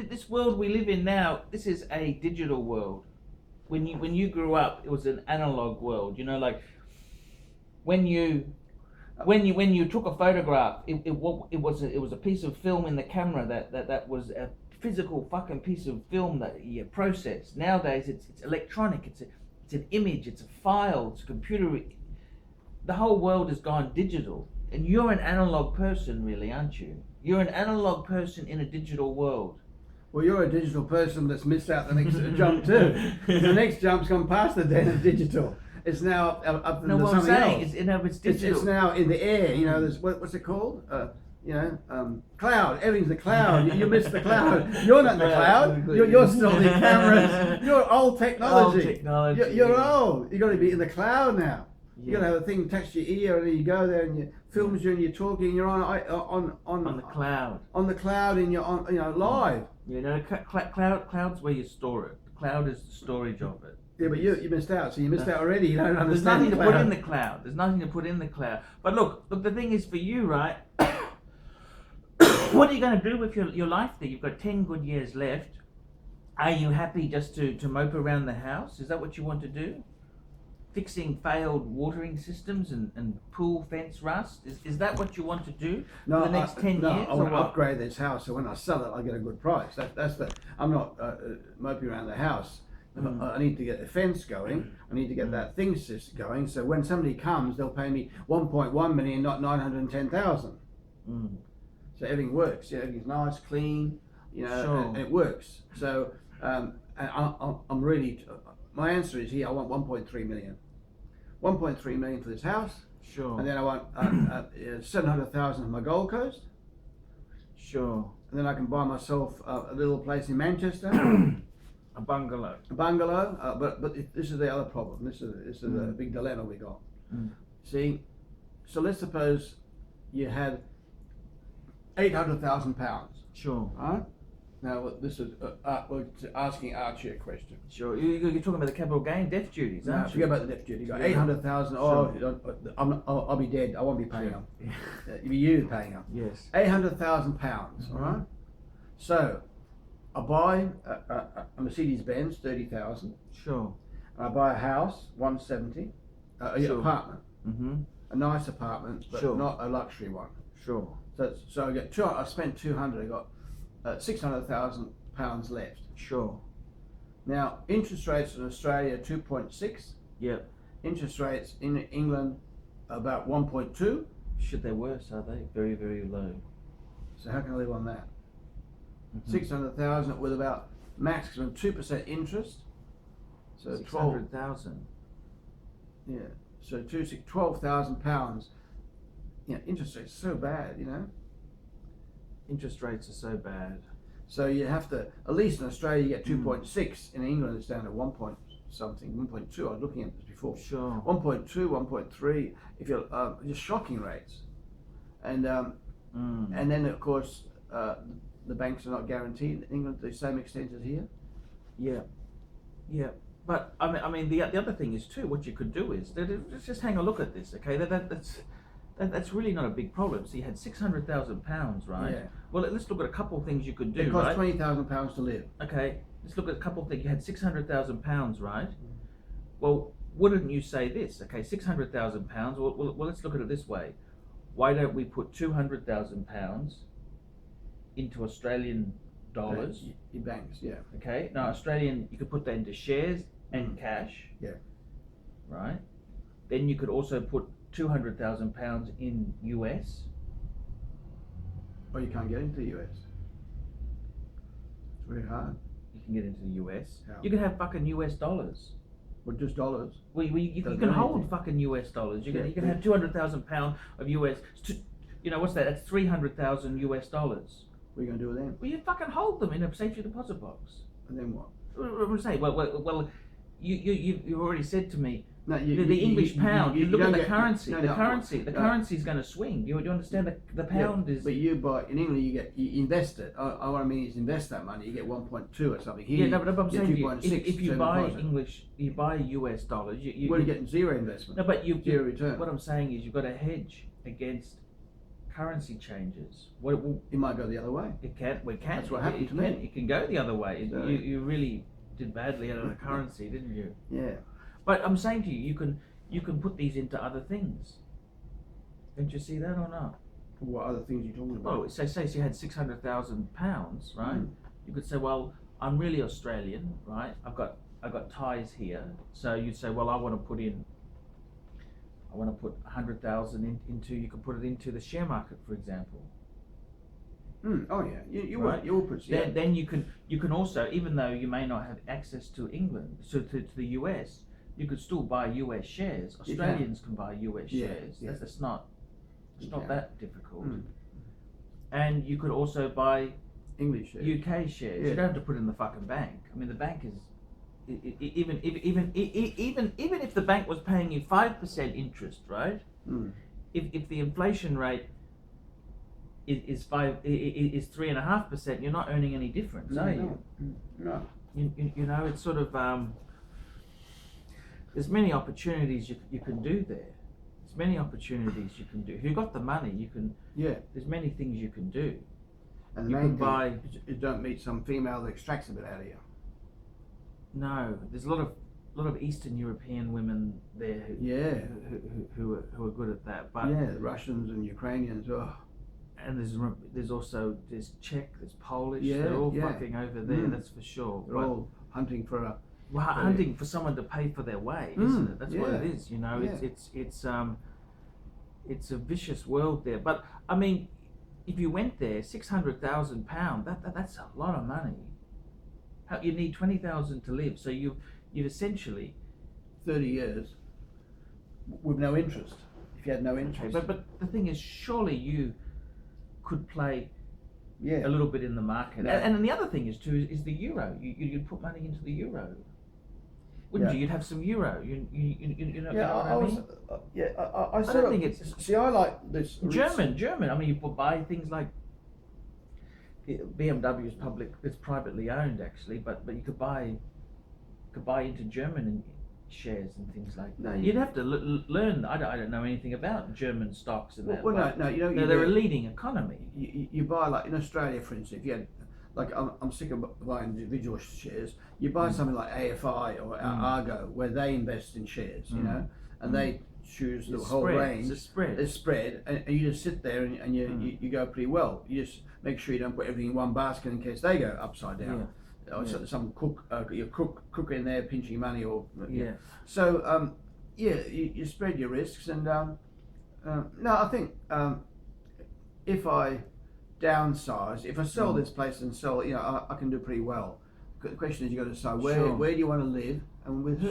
this world we live in now, this is a digital world. When you grew up, it was an analog world. You know, like when you took a photograph, it was a piece of film in the camera that was a physical fucking piece of film that you processed. Nowadays, it's electronic. It's an image. It's a file. It's a computer. The whole world has gone digital, and you're an analog person, really, aren't you? You're an analog person in a digital world. Well, you're a digital person that's missed out the next jump too. The next jump's gone past the digital. It's now up to what something I'm saying else. it's digital. It's now in the air. You know, there's what's it called? Cloud. Everything's the cloud. You missed the cloud. You're not in the cloud. You're still the cameras. You're old technology. Old technology. You're old. You got to be in the cloud now. Yeah. You got to have a thing attached to your ear, and you go there and you films you and you're talking. You're on the cloud. On the cloud, and you're on live. You know, cloud's where you store it. The cloud is the storage of it. Yeah, but you missed out. So you missed out already. You don't understand. There's nothing to put in the cloud. There's nothing to put in the cloud. But look. The thing is, for you, right? What are you going to do with your life there? You've got 10 good years left. Are you happy just to mope around the house? Is that what you want to do? Fixing failed watering systems and pool fence rust? Is that what you want to do for the next 10 years? I want to upgrade this house, so when I sell it, I get a good price. I'm not moping around the house. I need to get the fence going. I need to get that thing system going. So when somebody comes, they'll pay me 1.1 million, not 910,000. So everything works. Yeah, everything's nice, clean. You know, sure. and it works. So and I'm really. My answer is here. I want 1.3 million. 1.3 million for this house. Sure. And then I want 700,000 for my Gold Coast. Sure. And then I can buy myself a little place in Manchester. A bungalow. A bungalow. But this is the other problem. This is the big dilemma we got. See, so let's suppose you had £800,000. Sure. Right? Now this is we're asking Archie a question. Sure. You're talking about the capital gain death duties, aren't you? Forget about the death duty. You got 800,000. I'll be dead. I won't be paying them. It'll be you paying them. Yes. £800,000. All right. So I buy a Mercedes Benz 30,000. Sure. I buy a house 170. Sure. Apartment. A nice apartment, but not a luxury one. Sure. So I get I spent 200. I got £600,000 left. Sure. Now interest rates in Australia 2.6. Yep. Interest rates in England about 1.2. Shit, they're worse, are they? Very, very low. So how can I live on that? 600,000 with about maximum 2% interest. So 600,000. Yeah. So £12,000. Yeah, interest rates are so bad, you know. Interest rates are so bad. So you have to, at least in Australia, you get 2.6. In England, it's down to 1 point something, 1.2. I was looking at this before. Sure. 1.2, 1.3. If you're just shocking rates, and then of course the banks are not guaranteed in England to the same extent as here. Yeah. Yeah. But I mean, the other thing is too. What you could do is let's just hang a look at this, okay? That's really not a big problem. So you had £600,000, right? Yeah. Well, let's look at a couple of things you could do. It costs right? £20,000 to live. Okay. Let's look at a couple of things. You had £600,000, right? Well, wouldn't you say this? Okay, £600,000. Well, let's look at it this way. Why don't we put £200,000 into Australian dollars? Your banks, yeah. Okay. Now, Australian, you could put that into shares and cash. Yeah. Right. Then you could also put £200,000 in US. Well, you can't get into the US. It's very hard. You can get into the US. How? You can have fucking US dollars. Well, just dollars. Well, you can hold fucking US dollars. You can have £200,000 of US. You know what's that? That's 300,000 US dollars. What are you going to do with them? Well, you fucking hold them in a safety deposit box. And then what? I'm going to say, well, you've already said to me. No, the English pound. You look at the currency. No, the currency is going to swing. You understand the pound is. But you buy in England, you invest it. What I mean is invest that money. You get 1.2 or something. Here, yeah, no, but I'm saying if you buy deposit. English, you buy US dollars. You're getting zero investment. No, but zero return. What I'm saying is you've got to hedge against currency changes, what it might go the other way. it can. That's what happened to me. It can go the other way. So- You really did badly out of the currency, didn't you? Yeah. But I'm saying to you, you can put these into other things. Don't you see that or not? What other things are you talking about? Well, say you had £600,000, right? Mm. You could say, well, I'm really Australian, right? I've got ties here. So you'd say, well, I want to put 100,000 into. You could put it into the share market, for example. Oh yeah, you Right. would. You would put. Yeah. Then you can also, even though you may not have access to England, so to the US, you could still buy US shares. You Australians can buy US Yeah, shares. yeah. It's not You not can. that difficult. Mm. And you could also buy English shares. UK shares. Yeah. You don't have to put it in the fucking bank. I mean, the bank is even if the bank was paying you 5% interest, right? Mm. If the inflation rate is 3.5%, you're not earning any difference, are you? No. You know, it's sort of there's many opportunities you can do there. There's many opportunities you can do. If you've got the money, you can. Yeah. There's many things you can do. And the You main can thing buy. is you don't meet some female that extracts a bit out of you. No, there's a lot of Eastern European women there Yeah. who are good at that. But Yeah, the Russians and Ukrainians. Oh. and there's also Czech, there's Polish. Yeah, They're all yeah. fucking over there. Mm. That's for sure. They're all hunting for a. Hunting for someone to pay for their way, isn't it? That's what yeah. it is. You know, Yeah. it's a vicious world there. But I mean, if you went there, £600,000, that's a lot of money. You need 20,000 to live, so you've essentially 30 years with no interest. If you had no okay, interest. but the thing is, surely you could play yeah. a little bit in the market. No. And the other thing is too is the euro. You'd put money into the euro, wouldn't Yeah. you? You'd have some euro. You know, Yeah, you know what I mean? I I don't think it's See, I like this. German. I mean, you could buy things like BMW is public. It's privately owned actually, but you could buy into German shares and things like No, that. You'd have to learn. I don't know anything about German stocks and that. Well, but no, you know, they're a leading economy. you buy, like in Australia, for instance, if you had, like, I'm sick of buying individual shares. You buy something like AFI or Argo, where they invest in shares, you know, and they choose the whole range. It's a spread. It's spread, and you just sit there and you go pretty well. You just make sure you don't put everything in one basket in case they go upside down. Or some your crook in there pinching money, or So you spread your risks, and no, I think if I downsize, if I sell this place and sell, I can do pretty well. The question is, you got to decide where do you want to live and with who.